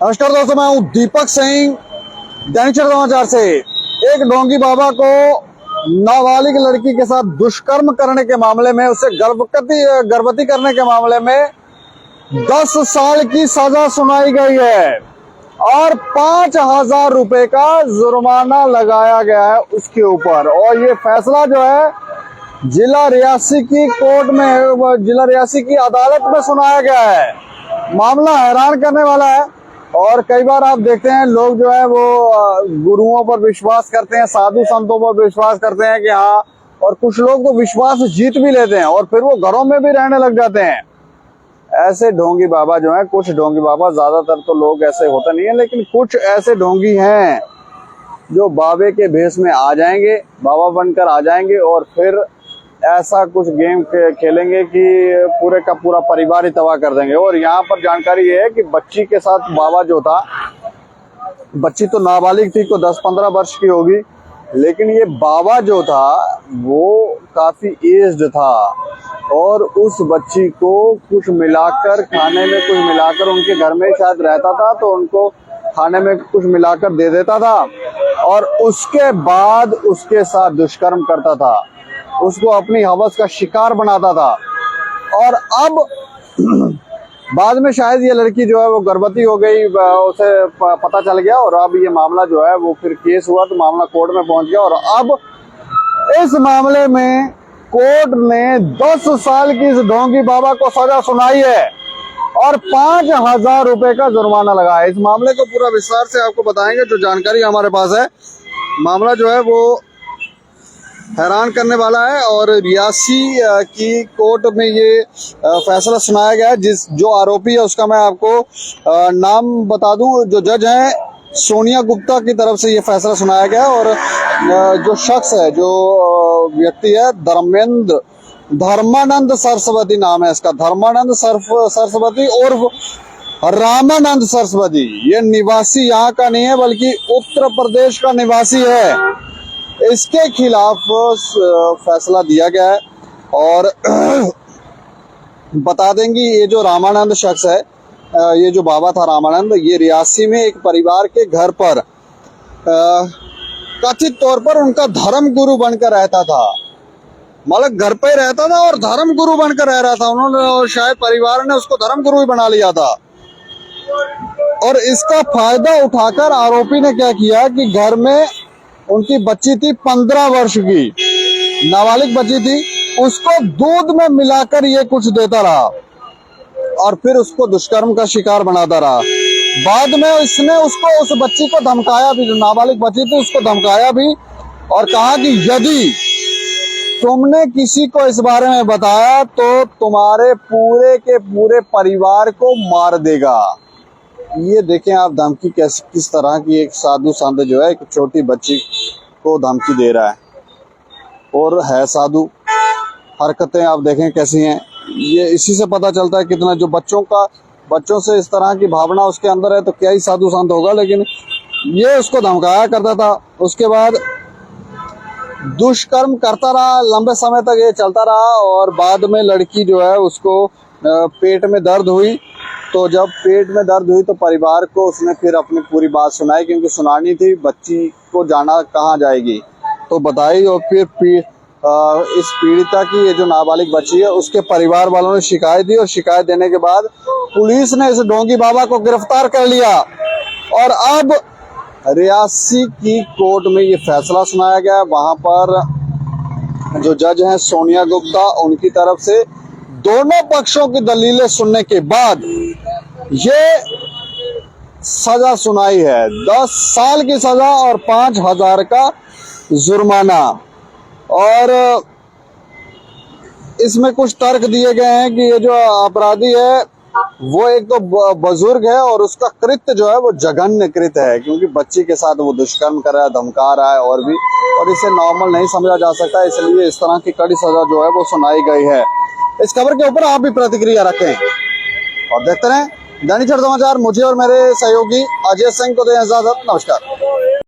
नमस्कार दोस्तों, मैं हूं दीपक सिंह, दैनिक समाचार से। एक ढोंगी बाबा को नाबालिग लड़की के साथ दुष्कर्म करने के मामले में, उसे गर्भवती करने के मामले में 10 साल की सजा सुनाई गई है और 5,000 रुपए का जुर्माना लगाया गया है उसके ऊपर। और ये फैसला जो है जिला रियासी की कोर्ट में, जिला रियासी की अदालत में सुनाया गया है। मामला हैरान करने वाला है और कई बार आप देखते हैं लोग जो है वो गुरुओं पर विश्वास करते हैं, साधु संतों पर विश्वास करते हैं कि हाँ, और कुछ लोग तो विश्वास जीत भी लेते हैं और फिर वो घरों में भी रहने लग जाते हैं। ऐसे ढोंगी बाबा जो है, कुछ ढोंगी बाबा, ज्यादातर तो लोग ऐसे होते नहीं है, लेकिन कुछ ऐसे ढोंगी हैं जो बाबे के भेष में आ जाएंगे, बाबा बनकर आ जाएंगे और फिर ऐसा कुछ गेम खेलेंगे कि पूरे का पूरा परिवार ही तबाह कर देंगे। और यहाँ पर जानकारी ये है कि बच्ची के साथ बाबा जो था, बच्ची तो नाबालिग थी, को 10-15 वर्ष की होगी, लेकिन ये बाबा जो था वो काफी एज्ड था और उस बच्ची को कुछ मिलाकर, खाने में कुछ मिलाकर, उनके घर में शायद रहता था तो उनको खाने में कुछ मिलाकर दे देता था और उसके बाद उसके साथ दुष्कर्म करता था, उसको अपनी हवस का शिकार बनाता था। और अब बाद में शायद ये लड़की जो है वो गर्भवती हो गई, उसे पता चल गया और अब ये मामला जो है वो फिर केस हुआ तो मामला कोर्ट में पहुंच गया और अब इस मामले में कोर्ट ने 10 साल की इस ढोंगी बाबा को सजा सुनाई है और 5,000 रुपए का जुर्माना लगा है। इस मामले को पूरा विस्तार से आपको बताएंगे, जो जानकारी हमारे पास है। मामला जो है वो हैरान करने वाला है और रियासी की कोर्ट में ये फैसला सुनाया गया है। जो आरोपी है उसका मैं आपको नाम बता दूं। जो जज हैं सोनिया गुप्ता की तरफ से ये फैसला सुनाया गया और जो शख्स है, जो व्यक्ति है, धर्मानंद सरस्वती नाम है इसका, धर्मानंद सरस्वती और रामानंद सरस्वती। ये निवासी यहाँ का नहीं है बल्कि उत्तर प्रदेश का निवासी है। इसके खिलाफ फैसला दिया गया है और बता देंगे, ये जो रामानंद शख्स है, ये जो बाबा था रामानंद, ये रियासी में एक परिवार के घर पर कथित तौर पर उनका धर्म गुरु बनकर रहता था। मतलब घर पे रहता था और धर्म गुरु बनकर रह रहा था उन्होंने, और शायद परिवार ने उसको धर्म गुरु ही बना लिया था। और इसका फायदा उठाकर आरोपी ने क्या किया कि घर में उनकी बच्ची थी 15 वर्ष की, नाबालिग बच्ची थी, उसको दूध में मिलाकर ये कुछ देता रहा और फिर उसको दुष्कर्म का शिकार बनाता रहा। बाद में इसने उसको, उस बच्ची को धमकाया भी, जो नाबालिग बच्ची थी उसको धमकाया भी और कहा कि यदि तुमने किसी को इस बारे में बताया तो तुम्हारे पूरे के पूरे परिवार को मार देगा। ये देखें आप, धमकी किस तरह की, एक साधु संत जो है एक छोटी बच्ची को धमकी दे रहा है और है साधु। हरकतें आप देखें कैसी हैं, ये इसी से पता चलता है कितना, जो बच्चों से इस तरह की भावना उसके अंदर है तो क्या ही साधु संत होगा। लेकिन ये उसको धमकाया करता था, उसके बाद दुष्कर्म करता रहा, लंबे समय तक ये चलता रहा और बाद में लड़की जो है उसको पेट में दर्द हुई, तो जब पेट में दर्द हुई तो परिवार को उसने फिर अपनी पूरी बात सुनाई, क्योंकि सुनानी थी, बच्ची को जाना कहाँ जाएगी, तो बताई। और फिर इस पीड़िता की, ये जो नाबालिग बच्ची है, उसके परिवार वालों ने शिकायत दी और शिकायत देने के बाद पुलिस ने इस ढोंगी बाबा को गिरफ्तार कर लिया और अब रियासी की कोर्ट में ये फैसला सुनाया गया। वहां पर जो जज हैं सोनिया गुप्ता, उनकी तरफ से दोनों पक्षों की दलीलें सुनने के बाद ये सजा सुनाई है, 10 साल की सजा और 5,000 का जुर्माना। और इसमें कुछ तर्क दिए गए हैं कि ये जो अपराधी है वो एक तो बुजुर्ग है और उसका कृत्य जो है वो जघन्य कृत्य है, क्योंकि बच्ची के साथ वो दुष्कर्म कर रहा है, धमका रहा है और भी, और इसे नॉर्मल नहीं समझा जा सकता, इसलिए इस तरह की कड़ी सजा जो है वो सुनाई गई है। इस खबर के ऊपर आप भी प्रतिक्रिया रखें और देखते रहें दैनिक समाचार। मुझे और मेरे सहयोगी अजय सिंह को दें इजाजत। नमस्कार।